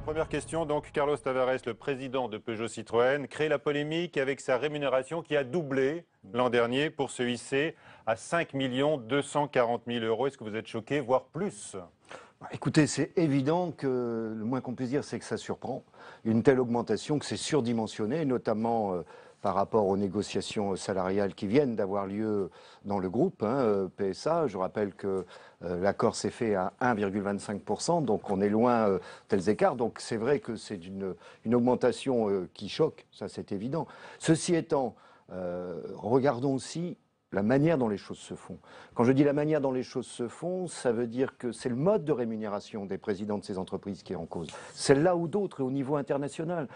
première question, donc Carlos Tavares, le président de Peugeot Citroën, crée la polémique avec sa rémunération qui a doublé l'an dernier pour se hisser à 5 240 000 euros. Est-ce que vous êtes choqué, voire plus? Écoutez, c'est évident que le moins qu'on puisse dire, c'est que ça surprend. Une telle augmentation, que c'est surdimensionné, notamment par rapport aux négociations salariales qui viennent d'avoir lieu dans le groupe PSA. Je rappelle que l'accord s'est fait à 1,25%, donc on est loin tels écarts. Donc c'est vrai que c'est une augmentation qui choque, ça c'est évident. Ceci étant, regardons aussi la manière dont les choses se font. Quand je dis la manière dont les choses se font, ça veut dire que c'est le mode de rémunération des présidents de ces entreprises qui est en cause. Celle-là ou d'autres, et au niveau international.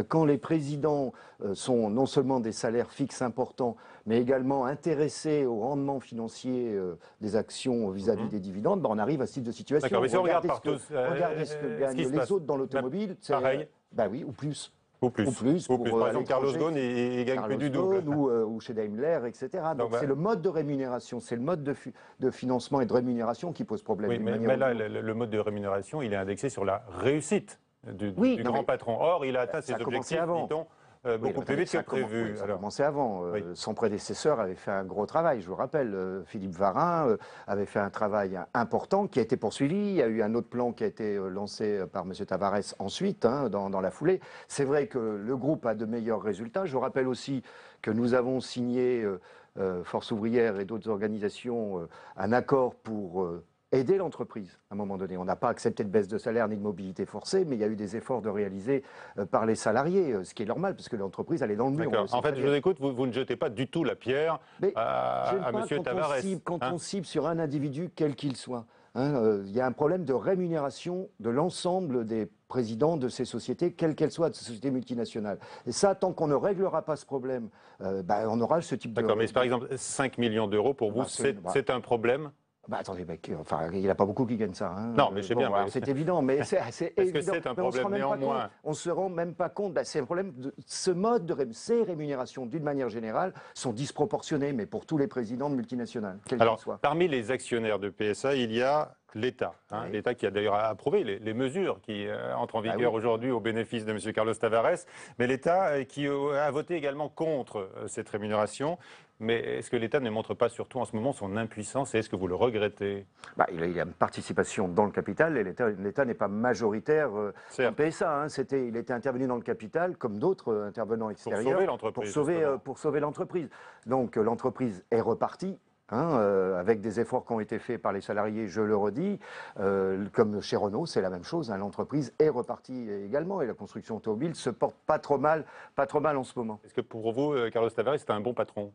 Quand les présidents sont non seulement des salaires fixes importants, mais également intéressés au rendement financier des actions vis-à-vis des dividendes, on arrive à ce type de situation. D'accord, mais si on regarde regardez ce que gagnent les autres dans l'automobile. Pareil. Oui, ou plus. Ou plus. Par exemple, Carlos Ghosn, il gagne plus du double. Ou chez Daimler, etc. Donc c'est le mode de rémunération, c'est le mode de financement et de rémunération qui pose problème. Oui, mais là, le mode de rémunération, il est indexé sur la réussite du grand patron. Or, il a atteint ses objectifs, dit-on, beaucoup plus vite que prévu. Ça a commencé avant. Son prédécesseur avait fait un gros travail. Je vous rappelle, Philippe Varin avait fait un travail important qui a été poursuivi. Il y a eu un autre plan qui a été lancé par M. Tavares ensuite, dans la foulée. C'est vrai que le groupe a de meilleurs résultats. Je vous rappelle aussi que nous avons signé, Force ouvrière et d'autres organisations, un accord pour aider l'entreprise à un moment donné. On n'a pas accepté de baisse de salaire ni de mobilité forcée, mais il y a eu des efforts de réaliser par les salariés, ce qui est normal, parce que l'entreprise, elle est dans le mur. En fait, je vous écoute, vous ne jetez pas du tout la pierre à M. Tavares. Quand on cible sur un individu, quel qu'il soit, il y a un problème de rémunération de l'ensemble des présidents de ces sociétés, quelles qu'elles soient, de ces sociétés multinationales. Et ça, tant qu'on ne réglera pas ce problème, on aura ce type de... D'accord, mais par exemple, 5 millions d'euros, pour vous, c'est un problème? Attendez, il n'y en a pas beaucoup qui gagnent ça. Non, mais c'est bien. C'est évident, mais c'est Est-ce que c'est un problème néanmoins? On ne se rend même pas compte. C'est un problème de ce mode de ces rémunérations, d'une manière générale, sont disproportionnées, mais pour tous les présidents de multinationales, quels qu'ils soient. Parmi les actionnaires de PSA, il y a l'État. L'État qui a d'ailleurs approuvé les mesures qui entrent en vigueur aujourd'hui au bénéfice de M. Carlos Tavares, mais l'État qui a voté également contre cette rémunération. Mais est-ce que l'État ne montre pas surtout en ce moment son impuissance et est-ce que vous le regrettez? Il y a une participation dans le capital et l'État n'est pas majoritaire en PSA. Il était intervenu dans le capital comme d'autres intervenants extérieurs pour sauver l'entreprise. Donc l'entreprise est repartie. Avec des efforts qui ont été faits par les salariés, je le redis, comme chez Renault, c'est la même chose. L'entreprise est repartie également et la construction automobile se porte pas trop mal en ce moment. Est-ce que pour vous, Carlos Tavares, c'est un bon patron?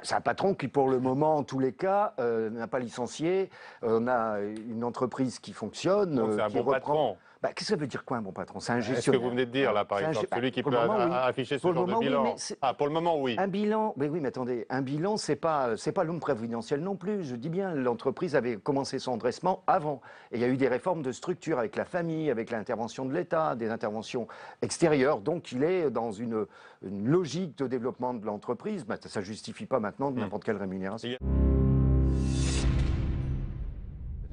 C'est un patron qui, pour le moment, en tous les cas, n'a pas licencié. On a une entreprise qui fonctionne. Donc c'est un bon patron. Qu'est-ce que ça veut dire quoi, un bon patron? C'est un gestionnaire. C'est ce que vous venez de dire, là, par exemple, celui qui peut afficher ce genre de bilan. Pour le moment, oui. Un bilan, mais oui, mais attendez, un bilan, c'est pas l'homme prévidentiel non plus. Je dis bien, l'entreprise avait commencé son redressement avant. Et il y a eu des réformes de structure avec la famille, avec l'intervention de l'État, des interventions extérieures. Donc, il est dans une logique de développement de l'entreprise. Ça ne justifie pas maintenant de n'importe quelle rémunération.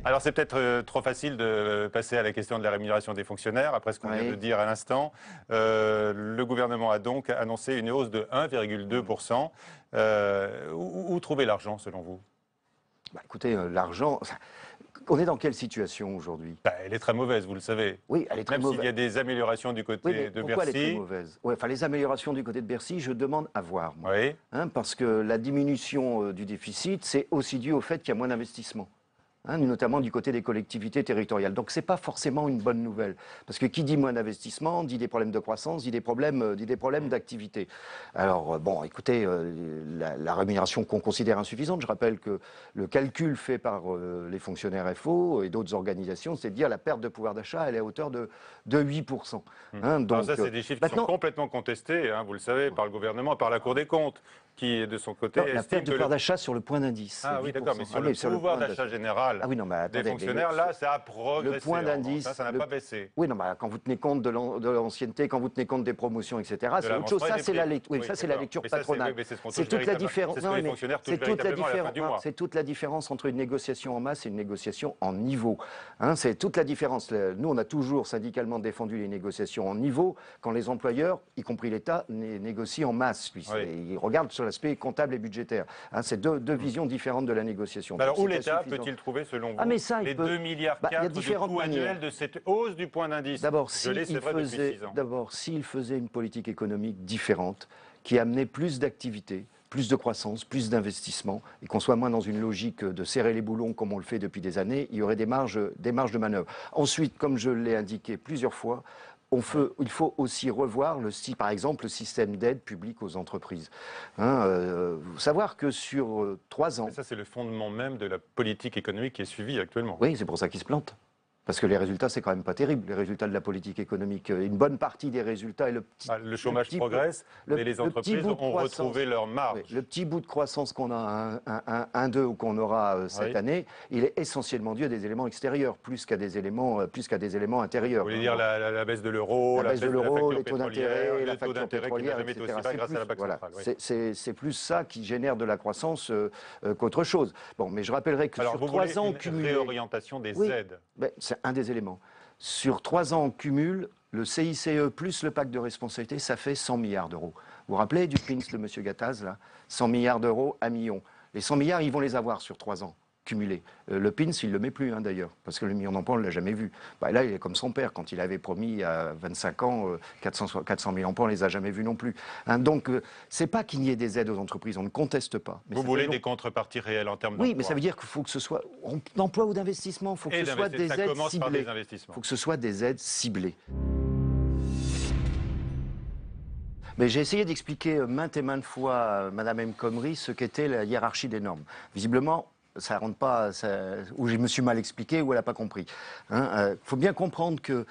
Alors c'est peut-être trop facile de passer à la question de la rémunération des fonctionnaires, après ce qu'on vient de dire à l'instant. Le gouvernement a donc annoncé une hausse de 1,2%. Où trouver l'argent selon vous? Écoutez, l'argent... On est dans quelle situation aujourd'hui? Elle est très mauvaise, vous le savez. Oui, elle est très mauvaise. Même s'il y a des améliorations du côté de Bercy. Pourquoi elle est très mauvaise? Les améliorations du côté de Bercy, je demande à voir. Moi. Oui. Parce que la diminution du déficit, c'est aussi dû au fait qu'il y a moins d'investissement. Notamment du côté des collectivités territoriales. Donc c'est pas forcément une bonne nouvelle, parce que qui dit moins d'investissement dit des problèmes de croissance, dit des problèmes d'activité. Alors écoutez, la rémunération qu'on considère insuffisante, je rappelle que le calcul fait par les fonctionnaires FO et d'autres organisations, c'est de dire la perte de pouvoir d'achat, elle est à hauteur de 8%. Donc ça, c'est des chiffres qui sont complètement contestés, vous le savez, par le gouvernement, par la Cour des comptes. qui, de son côté, Non, la estime perte que de pouvoir d'achat sur le point d'indice. Ah oui, d'accord, mais sur le pouvoir d'achat général des fonctionnaires, là, ça a progressé. Le point d'indice, ça n'a pas baissé. Oui, non, bah, quand vous tenez compte de l'ancienneté, quand vous tenez compte des promotions, etc., c'est autre chose. Ça, c'est la lecture patronale. C'est toute la différence. C'est toute la différence entre une négociation en masse et une négociation en niveau. Hein, c'est toute la différence. Nous, on a toujours syndicalement défendu les négociations en niveau, quand les employeurs, y compris l'État, négocient en masse. Ils regardent sur l'aspect comptable et budgétaire. Hein, c'est deux visions différentes de la négociation. Alors, où l'État peut-il trouver, selon vous, les 2,4 milliards de coûts annuels de cette hausse du point d'indice? D'abord, s'il faisait une politique économique différente, qui amenait plus d'activité, plus de croissance, plus d'investissement, et qu'on soit moins dans une logique de serrer les boulons comme on le fait depuis des années, il y aurait des marges de manœuvre. Ensuite, comme je l'ai indiqué plusieurs fois, il faut aussi revoir, par exemple, le système d'aide publique aux entreprises. Savoir que sur 3 ans... Mais ça, c'est le fondement même de la politique économique qui est suivie actuellement. Oui, c'est pour ça qu'il se plante. Parce que les résultats, c'est quand même pas terrible, les résultats de la politique économique. Une bonne partie des résultats... le chômage progresse, mais les entreprises ont retrouvé leur marge. Oui, le petit bout de croissance qu'on a, 1,2 ou qu'on aura cette année, il est essentiellement dû à des éléments extérieurs, plus qu'à des éléments intérieurs. Vous voulez dire la baisse de l'euro, la baisse de l'euro, les taux d'intérêt, la facture pétrolière, qui n'a jamais été aussi bas grâce à la Banque centrale. C'est plus ça qui génère de la croissance qu'autre chose. Bon, mais je rappellerai que sur 3 ans cumulés... réorientation des aides. C'est un des éléments. Sur 3 ans, on cumule le CICE plus le pacte de responsabilité, ça fait 100 milliards d'euros. Vous vous rappelez du PINS de M. Gattaz, là 100 milliards d'euros à million. Les 100 milliards, ils vont les avoir sur 3 ans. Cumulé. Le PINS, il ne le met plus d'ailleurs, parce que le million d'emplois, on ne l'a jamais vu. Là, il est comme son père, quand il avait promis à 25 ans 400 000 emplois, on ne les a jamais vus non plus. Donc, c'est pas qu'il n'y ait des aides aux entreprises, on ne conteste pas. Mais vous voulez des contreparties réelles en termes d'emploi? Oui, mais ça veut dire qu'il faut que ce soit d'emploi ou d'investissement, il faut que ce soit des aides ciblées. Il faut que ce soit des aides ciblées. Mais j'ai essayé d'expliquer maintes et maintes fois à Mme El Khomri ce qu'était la hiérarchie des normes. Visiblement, ça rentre pas, ou je me suis mal expliqué, ou elle n'a pas compris. Faut bien comprendre que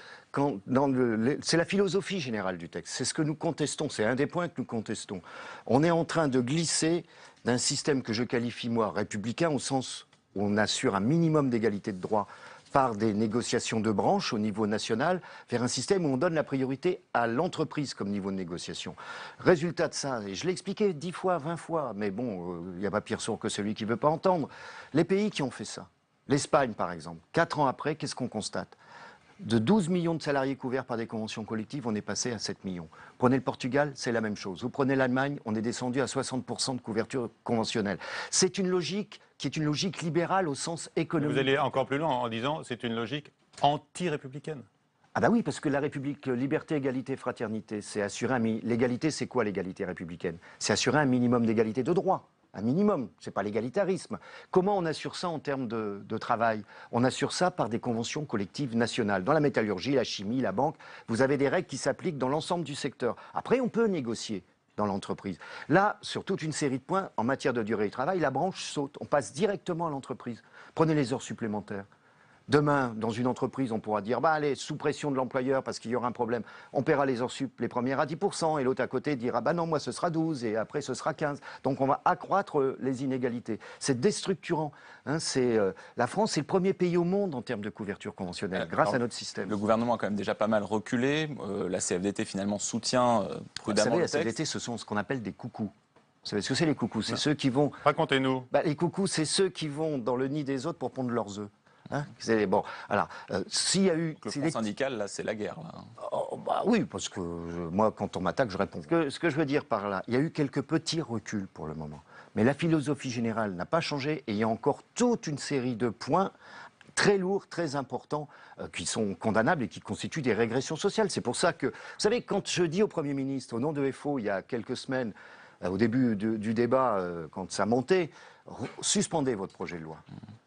c'est la philosophie générale du texte. C'est ce que nous contestons, c'est un des points que nous contestons. On est en train de glisser d'un système que je qualifie, moi, républicain, au sens où on assure un minimum d'égalité de droit par des négociations de branche au niveau national, vers un système où on donne la priorité à l'entreprise comme niveau de négociation. Résultat de ça, et je l'ai expliqué 10 fois, 20 fois, mais bon, il n'y a pas pire sourd que celui qui ne veut pas entendre. Les pays qui ont fait ça, l'Espagne par exemple, 4 ans après, qu'est-ce qu'on constate ? De 12 millions de salariés couverts par des conventions collectives, on est passé à 7 millions. Prenez le Portugal, c'est la même chose. Vous prenez l'Allemagne, on est descendu à 60% de couverture conventionnelle. C'est une logique qui est une logique libérale au sens économique. Vous allez encore plus loin en disant c'est une logique anti-républicaine. Ah bah oui, parce que la République, liberté, égalité, fraternité, c'est assurer l'égalité, c'est quoi l'égalité républicaine? C'est assurer un minimum d'égalité de droit. Un minimum, ce n'est pas l'égalitarisme. Comment on assure ça en termes de travail? On assure ça par des conventions collectives nationales. Dans la métallurgie, la chimie, la banque, vous avez des règles qui s'appliquent dans l'ensemble du secteur. Après, on peut négocier dans l'entreprise. Là, sur toute une série de points, en matière de durée du travail, la branche saute. On passe directement à l'entreprise. Prenez les heures supplémentaires. Demain, dans une entreprise, on pourra dire, allez, sous pression de l'employeur parce qu'il y aura un problème, on paiera les heures sup les premières à 10%, et l'autre à côté dira, non, moi ce sera 12, et après ce sera 15. Donc on va accroître les inégalités. C'est déstructurant. La France, c'est le premier pays au monde en termes de couverture conventionnelle, grâce à notre système. Le gouvernement a quand même déjà pas mal reculé. La CFDT, finalement, soutient prudemment le texte. La CFDT, ce sont ce qu'on appelle des coucous. Vous savez ce que c'est les coucous? C'est ceux qui vont... Racontez-nous. Les coucous, c'est ceux qui vont dans le nid des autres pour pondre leurs œufs. Bon, alors, s'il y a eu... Le front syndical, là, c'est la guerre. Là. Oui, parce que moi, quand on m'attaque, je réponds. Ce que je veux dire par là, il y a eu quelques petits reculs pour le moment. Mais la philosophie générale n'a pas changé et il y a encore toute une série de points très lourds, très importants, qui sont condamnables et qui constituent des régressions sociales. C'est pour ça que, vous savez, quand je dis au Premier ministre, au nom de FO, il y a quelques semaines, au début du débat, quand ça montait, suspendez votre projet de loi.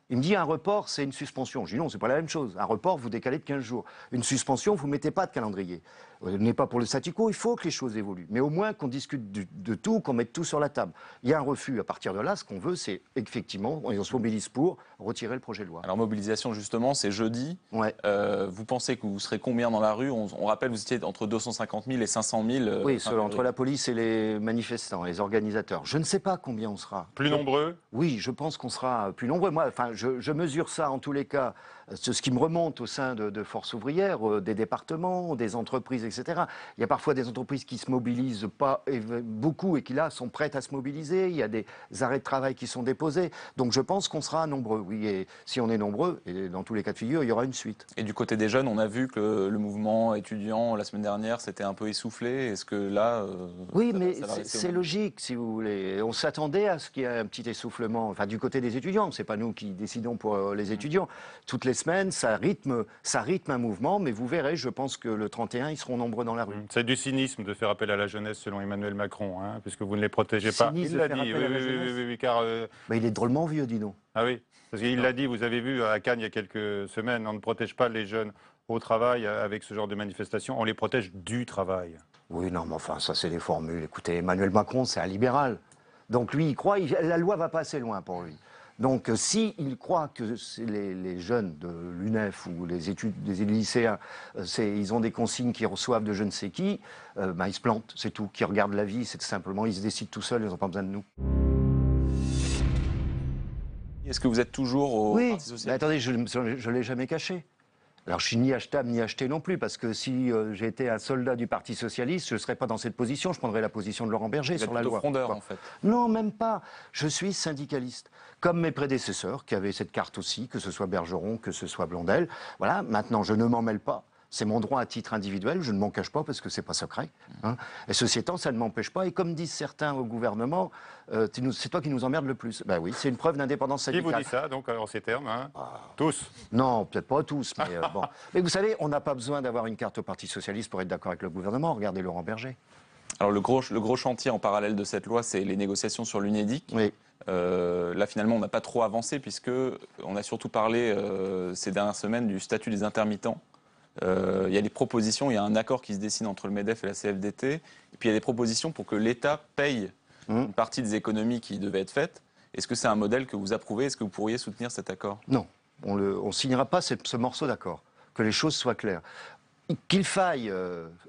Il me dit un report, c'est une suspension. Je dis non, c'est pas la même chose. Un report, vous décalez de 15 jours. Une suspension, vous mettez pas de calendrier. Vous n'est pas pour le statu quo, il faut que les choses évoluent. Mais au moins qu'on discute de tout, qu'on mette tout sur la table. Il y a un refus. À partir de là, ce qu'on veut, c'est effectivement, on se mobilise pour retirer le projet de loi. Alors mobilisation justement, c'est jeudi. Ouais. Vous pensez que vous serez combien dans la rue? On rappelle, vous étiez entre 250 000 et 500 000. Oui, entre la police et les manifestants, les organisateurs. Je ne sais pas combien on sera. Plus nombreux? Oui, je pense qu'on sera plus nombreux. Moi, enfin, je mesure ça en tous les cas, ce qui me remonte au sein de Force ouvrière, des départements, des entreprises, etc. Il y a parfois des entreprises qui se mobilisent pas beaucoup et qui là sont prêtes à se mobiliser. Il y a des arrêts de travail qui sont déposés. Donc je pense qu'on sera nombreux. Oui, et si on est nombreux, et dans tous les cas de figure, il y aura une suite. Et du côté des jeunes, on a vu que le mouvement étudiant la semaine dernière s'était un peu essoufflé. Est-ce que là, oui, ça mais va rester au c'est même? logique, si vous voulez. On s'attendait à ce qu'il y ait un petit essoufflement, enfin du côté des étudiants. C'est pas nous qui décidons pour les étudiants. Toutes les semaines, ça rythme un mouvement, mais vous verrez, je pense que le 31, ils seront nombreux dans la rue. C'est du cynisme de faire appel à la jeunesse, selon Emmanuel Macron, hein, puisque vous ne les protégez pas. Cynisme Il de l'a faire dit, appel à la jeunesse. oui, car... Il est drôlement vieux, dis donc. Ah oui, parce qu'il l'a dit, vous avez vu à Cannes il y a quelques semaines, on ne protège pas les jeunes au travail avec ce genre de manifestation, on les protège du travail. Oui, non, mais enfin, ça, c'est des formules. Écoutez, Emmanuel Macron, c'est un libéral. Donc lui, il croit, la loi va pas assez loin pour lui. Donc s'il croit que les jeunes de l'UNEF ou les lycéens, ils ont des consignes qu'ils reçoivent de je ne sais qui, ils se plantent, c'est tout. Qui regardent la vie, c'est simplement, ils se décident tout seuls, ils n'ont pas besoin de nous. Est-ce que vous êtes toujours au Oui, Parti socialiste? mais attendez, je ne l'ai jamais caché. Alors je suis ni achetable ni acheté non plus, parce que si j'étais un soldat du Parti Socialiste, je ne serais pas dans cette position, je prendrais la position de Laurent Berger Vous êtes sur la plutôt loi. frondeur, en fait. Non, même pas. Je suis syndicaliste. Comme mes prédécesseurs, qui avaient cette carte aussi, que ce soit Bergeron, que ce soit Blondel. Voilà, maintenant je ne m'en mêle pas. C'est mon droit à titre individuel, je ne m'en cache pas parce que c'est pas secret. Hein. Et ceci étant, ça ne m'empêche pas. Et comme disent certains au gouvernement, c'est toi qui nous emmerde le plus. Ben oui, c'est une preuve d'indépendance Qui syndicale. vous dit ça, donc, en ces termes, hein Tous? Non, peut-être pas tous, mais bon. Mais vous savez, on n'a pas besoin d'avoir une carte au Parti Socialiste pour être d'accord avec le gouvernement. Regardez Laurent Berger. Alors le gros chantier en parallèle de cette loi, c'est les négociations sur l'UNEDIC. Oui. Là, finalement, on n'a pas trop avancé puisque on a surtout parlé ces dernières semaines du statut des intermittents. Il y a des propositions, il y a un accord qui se dessine entre le MEDEF et la CFDT. Et puis il y a des propositions pour que l'État paye une partie des économies qui devaient être faites. Est-ce que c'est un modèle que vous approuvez? Est-ce que vous pourriez soutenir cet accord? Non, on ne signera pas ce morceau d'accord. Que les choses soient claires. Qu'il faille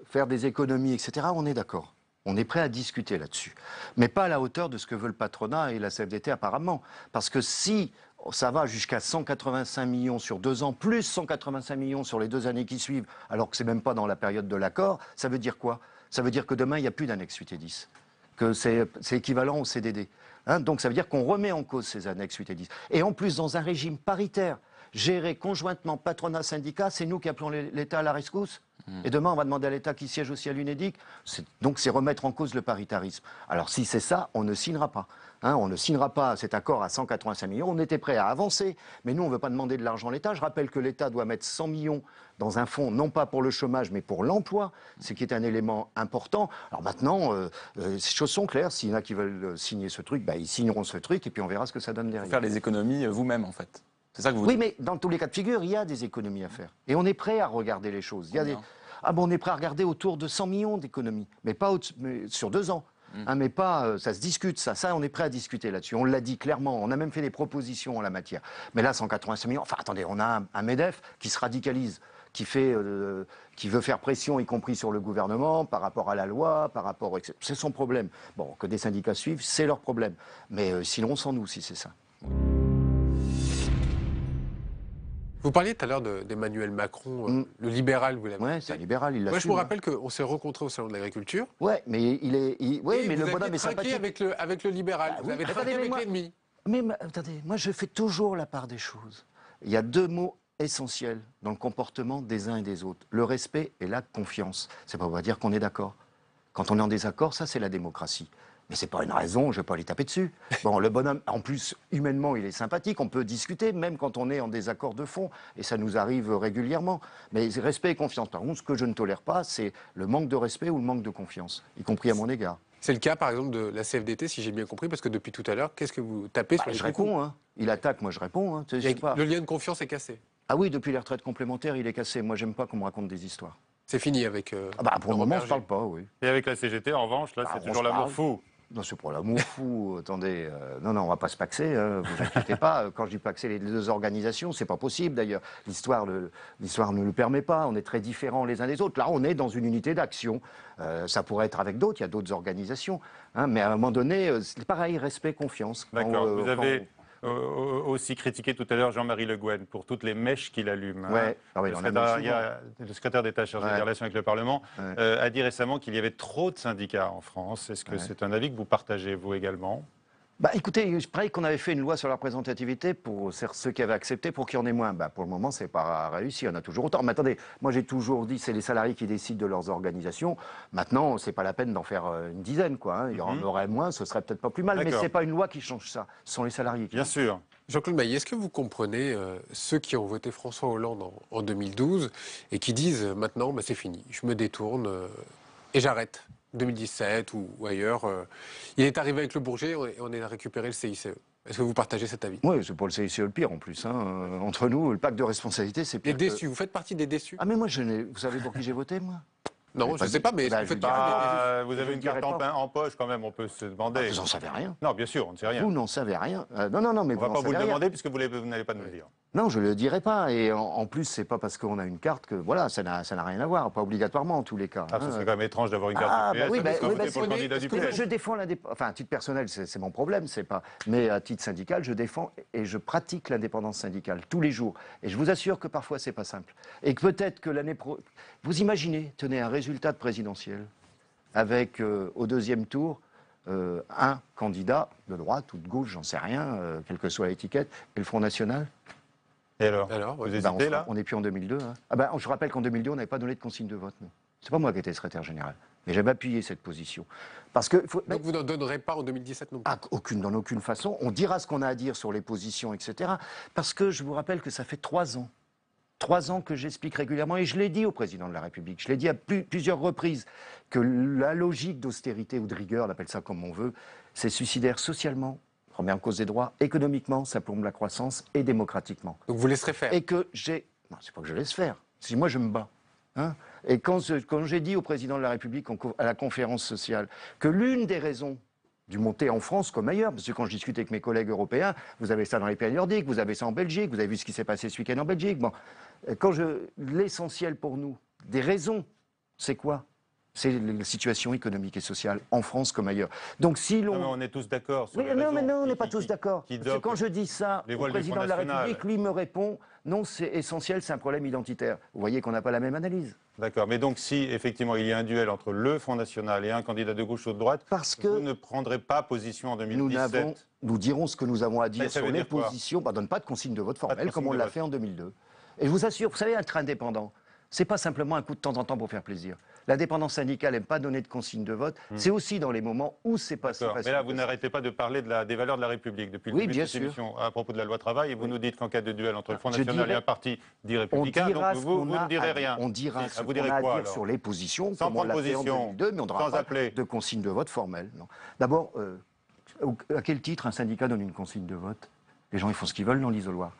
faire des économies, etc., on est d'accord. On est prêt à discuter là-dessus. Mais pas à la hauteur de ce que veut le patronat et la CFDT apparemment. Parce que si ça va jusqu'à 185 millions sur 2 ans, plus 185 millions sur les 2 années qui suivent, alors que c'est même pas dans la période de l'accord, ça veut dire quoi? Ça veut dire que demain, il n'y a plus d'annexe 8 et 10. Que c'est équivalent au CDD. Hein, donc ça veut dire qu'on remet en cause ces annexes 8 et 10. Et en plus, dans un régime paritaire, géré conjointement patronat-syndicat, c'est nous qui appelons l'État à la rescousse. Et demain, on va demander à l'État qui siège aussi à l'UNEDIC. Donc c'est remettre en cause le paritarisme. Alors si c'est ça, on ne signera pas. Hein, on ne signera pas cet accord à 185 millions. On était prêt à avancer, mais nous, on ne veut pas demander de l'argent à l'État. Je rappelle que l'État doit mettre 100 millions dans un fonds, non pas pour le chômage, mais pour l'emploi, ce qui est un élément important. Alors maintenant, les choses sont claires. S'il y en a qui veulent signer ce truc, ils signeront ce truc, et puis on verra ce que ça donne derrière. Faire les économies vous-même, en fait. C'est ça que vous Oui, dites. mais dans tous les cas de figure, il y a des économies à faire. Et on est prêt à regarder les choses. Il y a on est prêt à regarder autour de 100 millions d'économies, mais pas mais sur 2 ans. Hein, mais pas, ça se discute, ça, on est prêt à discuter là-dessus. On l'a dit clairement, on a même fait des propositions en la matière. Mais là, 185 millions, enfin attendez, on a un MEDEF qui se radicalise, qui veut faire pression, y compris sur le gouvernement, par rapport à la loi, par rapport... C'est son problème. Bon, que des syndicats suivent, c'est leur problème. Mais sinon, sans nous, si c'est ça. Vous parliez tout à l'heure d'Emmanuel Macron, le libéral, vous l'avez Oui, dit. c'est un libéral, il l'a Moi, je me rappelle qu'on s'est rencontrés au Salon de l'Agriculture. Oui, mais mais le bonhomme est sympathique. Avec le libéral, vous avez trinqué avec l'ennemi. Mais attendez, moi je fais toujours la part des choses. Il y a 2 mots essentiels dans le comportement des uns et des autres. Le respect et la confiance. C'est pas pour dire qu'on est d'accord. Quand on est en désaccord, ça c'est la démocratie. Mais c'est pas une raison, je vais pas lui taper dessus. Bon, le bonhomme, en plus, humainement, il est sympathique, on peut discuter, même quand on est en désaccord de fond, et ça nous arrive régulièrement. Mais respect et confiance. Par contre, ce que je ne tolère pas, c'est le manque de respect ou le manque de confiance, y compris à mon égard. C'est le cas, par exemple, de la CFDT, si j'ai bien compris, parce que depuis tout à l'heure, qu'est-ce que vous tapez sur les Je coups? réponds, hein. Il attaque, moi je réponds. Hein. Il y a- Le lien de confiance est cassé. Ah oui, depuis les retraites complémentaires, il est cassé. Moi, j'aime pas qu'on me raconte des histoires. C'est fini avec. Pour le moment, on ne se parle pas, oui. Et avec la CGT, en revanche, là, c'est on toujours se l'amour parle. fou. Non, c'est pour l'amour fou. Attendez, non, on va pas se paxer. Vous inquiétez pas. Quand je dis paxer les deux organisations, c'est pas possible d'ailleurs. L'histoire ne le permet pas. On est très différents les uns des autres. Là, on est dans une unité d'action. Ça pourrait être avec d'autres. Il y a d'autres organisations. Hein, mais à un moment donné, c'est pareil, respect, confiance. D'accord. Vous avez aussi critiqué tout à l'heure Jean-Marie Le Guen pour toutes les mèches qu'il allume. Hein. Ouais. Ah oui, Le secrétaire d'État chargé des relations avec le Parlement a dit récemment qu'il y avait trop de syndicats en France. Est-ce que c'est un avis que vous partagez, vous également? Écoutez, je pareil qu'on avait fait une loi sur la représentativité pour ceux qui avaient accepté pour qu'il y en ait moins. Pour le moment, c'est pas réussi. Il y en a toujours autant. Mais attendez, moi j'ai toujours dit c'est les salariés qui décident de leurs organisations. Maintenant, c'est pas la peine d'en faire une dizaine, quoi. Hein. Il y en aurait moins, ce serait peut-être pas plus mal. Mais c'est pas une loi qui change ça. Ce sont les salariés. Bien sûr. Jean-Claude Maillet, est-ce que vous comprenez ceux qui ont voté François Hollande en 2012 et qui disent maintenant, c'est fini, je me détourne et j'arrête 2017 ou ailleurs. Il est arrivé avec le Bourget et on a récupéré le CICE. Est-ce que vous partagez cet avis? Oui, c'est pour le CICE le pire en plus. Hein. Entre nous, le pacte de responsabilité, c'est pire. Les déçus, vous faites partie des déçus? Ah mais moi, vous savez pour qui j'ai voté, moi? Non, je ne sais pas, mais est-ce que vous faites partie des déçus? Vous avez une carte en poche quand même, on peut se demander. Vous n'en savez rien. Non, bien sûr, on ne sait rien. Vous n'en savez rien. Non, mais on ne va pas vous le demander puisque vous n'allez pas nous le dire. Non, je ne le dirai pas. Et en plus, c'est pas parce qu'on a une carte que voilà, ça n'a rien à voir, pas obligatoirement en tous les cas. Ah, ce serait quand même étrange d'avoir une carte du PS. Pour le candidat du PS. Je défends l'indépendance. Enfin, à titre personnel, c'est mon problème, c'est pas. Mais à titre syndical, je défends et je pratique l'indépendance syndicale tous les jours. Et je vous assure que parfois, c'est pas simple. Et que peut-être que l'année prochaine. Vous imaginez, tenez, un résultat de présidentiel avec au deuxième tour un candidat de droite ou de gauche, j'en sais rien, quelle que soit l'étiquette, et le Front National. Et alors vous hésitez là? On n'est plus en 2002. Hein. Je rappelle qu'en 2002, on n'avait pas donné de consigne de vote. C'est pas moi qui étais secrétaire général. Mais j'avais appuyé cette position. Parce que, Donc vous n'en donnerez pas en 2017 non plus? Dans aucune façon. On dira ce qu'on a à dire sur les positions, etc. Parce que je vous rappelle que ça fait 3 ans. 3 ans que j'explique régulièrement, et je l'ai dit au président de la République, je l'ai dit à plusieurs reprises, que la logique d'austérité ou de rigueur, on appelle ça comme on veut, c'est suicidaire socialement, remet en cause des droits, économiquement, ça plombe la croissance, et démocratiquement. Donc vous laisserez faire? Et que j'ai... Non, c'est pas que je laisse faire. Si moi je me bats. Hein. Et quand j'ai dit au président de la République à la conférence sociale que l'une des raisons du monter en France comme ailleurs, parce que quand je discute avec mes collègues européens, vous avez ça dans les pays nordiques, vous avez ça en Belgique, vous avez vu ce qui s'est passé ce week-end en Belgique. Bon, l'essentiel pour nous, des raisons, c'est quoi? C'est la situation économique et sociale en France comme ailleurs. Donc si l'on... on est tous d'accord sur mais non, on n'est pas tous d'accord. Parce que quand je dis ça au président de la République, lui me répond, non, c'est essentiel, c'est un problème identitaire. Vous voyez qu'on n'a pas la même analyse. D'accord, mais donc si effectivement il y a un duel entre le Front National et un candidat de gauche ou de droite, vous ne prendrez pas position en 2017? Nous dirons ce que nous avons à dire sur les positions. On ne donne pas de consigne de vote formelle comme on l'a fait en 2002. Et je vous assure, vous savez, être indépendant, c'est pas simplement un coup de temps en temps pour faire plaisir. L'indépendance syndicale n'aime pas donner de consigne de vote. C'est aussi dans les moments où c'est pas si facile. Mais là, vous n'arrêtez pas de parler des valeurs de la République depuis le début de cette émission à propos de la loi travail, et vous nous dites qu'en cas de duel entre le Front National et un parti dit républicain, donc vous ne direz rien. On dira ce qu'on a à dire sur les positions, comme on l'a fait en 2002, mais on n'aura pas de consigne de vote formelle. D'abord, à quel titre un syndicat donne une consigne de vote? Les gens, ils font ce qu'ils veulent dans l'isoloir.